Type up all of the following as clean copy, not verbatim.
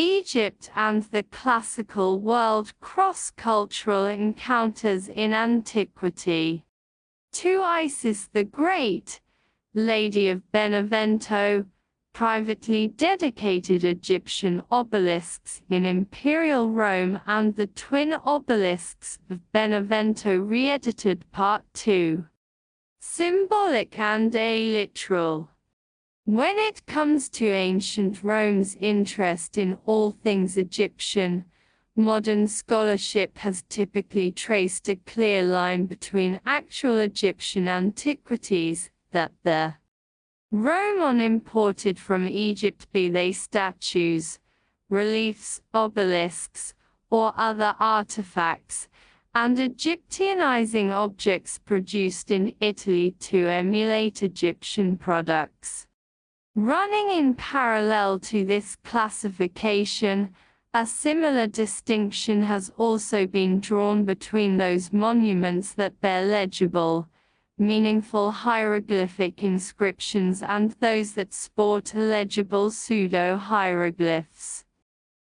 Egypt and the Classical World cross-cultural encounters in Antiquity. To Isis the Great, Lady of Benevento, privately dedicated Egyptian obelisks in Imperial Rome and the twin obelisks of Benevento Reedited Part 2. Symbolic and aliteral. When it comes to ancient Rome's interest in all things Egyptian, modern scholarship has typically traced a clear line between actual Egyptian antiquities, that the Rome imported from Egypt, be they statues, reliefs, obelisks, or other artifacts, and Egyptianizing objects produced in Italy to emulate Egyptian products. Running in parallel to this classification, a similar distinction has also been drawn between those monuments that bear legible, meaningful hieroglyphic inscriptions and those that sport illegible pseudo-hieroglyphs.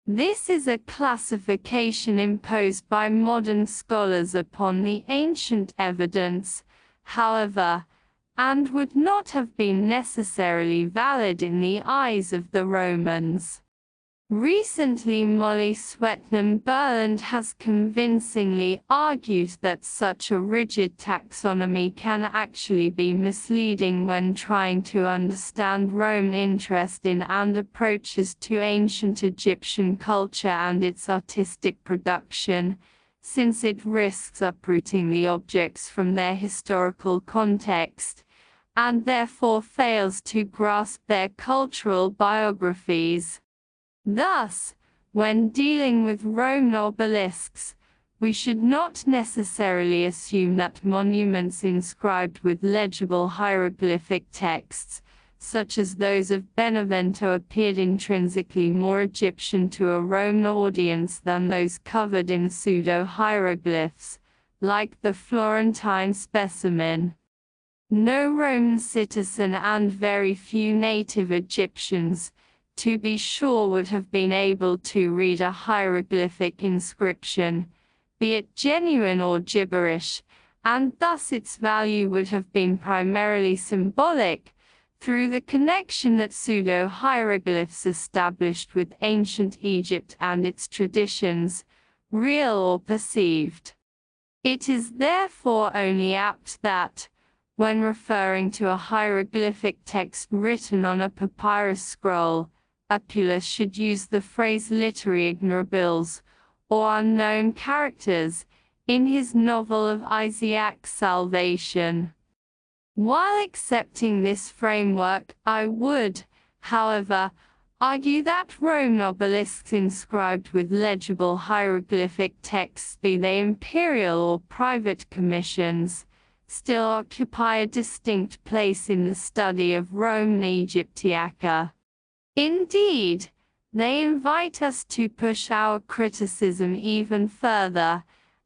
This is a classification imposed by modern scholars upon the ancient evidence, however, and would not have been necessarily valid in the eyes of the Romans. Recently, Molly Swetnam-Burland has convincingly argued that such a rigid taxonomy can actually be misleading when trying to understand Rome's interest in and approaches to ancient Egyptian culture and its artistic production, since it risks uprooting the objects from their historical context, and therefore fails to grasp their cultural biographies. Thus, when dealing with Roman obelisks, we should not necessarily assume that monuments inscribed with legible hieroglyphic texts, such as those of Benevento, appeared intrinsically more Egyptian to a Roman audience than those covered in pseudo-hieroglyphs, like the Florentine specimen. No Roman citizen and very few native Egyptians, to be sure, would have been able to read a hieroglyphic inscription, be it genuine or gibberish, and thus its value would have been primarily symbolic, through the connection that pseudo-hieroglyphs established with ancient Egypt and its traditions, real or perceived. It is therefore only apt that, when referring to a hieroglyphic text written on a papyrus scroll, Apulus should use the phrase literary ignorables, or unknown characters, in his novel of Isaac Salvation. While accepting this framework, I would, however, argue that Roman obelisks inscribed with legible hieroglyphic texts, be they imperial or private commissions, still occupy a distinct place in the study of Roman Egyptiaca. Indeed, they invite us to push our criticism even further,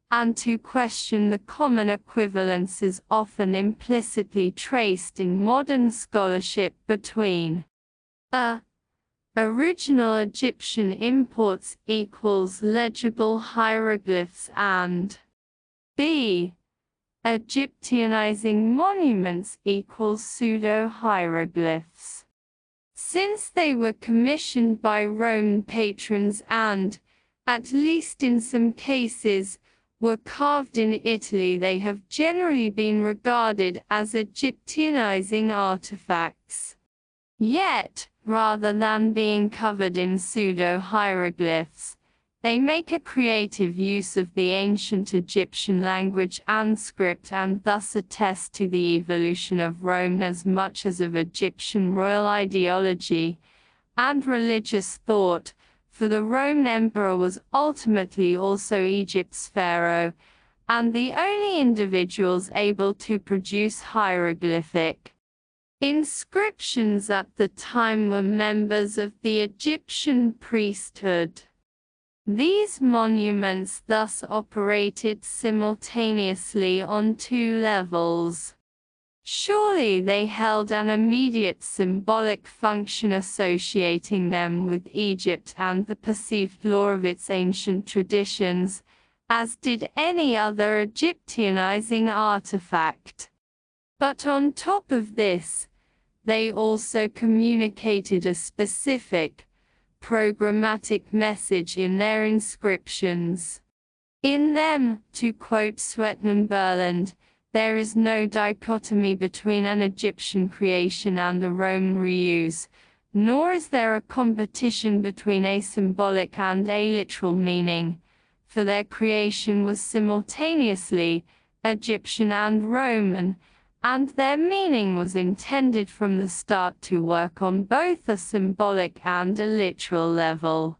and to question the common equivalences often implicitly traced in modern scholarship between a. Original Egyptian imports equals legible hieroglyphs and b. Egyptianizing monuments equals pseudo-hieroglyphs. Since they were commissioned by Roman patrons and, at least in some cases, were carved in Italy, they have generally been regarded as Egyptianizing artifacts. Yet, rather than being covered in pseudo-hieroglyphs, they make a creative use of the ancient Egyptian language and script, and thus attest to the evolution of Rome as much as of Egyptian royal ideology and religious thought, for the Roman emperor was ultimately also Egypt's pharaoh, and the only individuals able to produce hieroglyphic inscriptions at the time were members of the Egyptian priesthood. These monuments thus operated simultaneously on two levels. Surely they held an immediate symbolic function associating them with Egypt and the perceived lore of its ancient traditions, as did any other Egyptianizing artifact. But on top of this, they also communicated a specific, programmatic message in their inscriptions. In them, to quote Swetnam Berland, there is no dichotomy between an Egyptian creation and a Roman reuse, nor is there a competition between a symbolic and a literal meaning, for their creation was simultaneously Egyptian and Roman, and their meaning was intended from the start to work on both a symbolic and a literal level.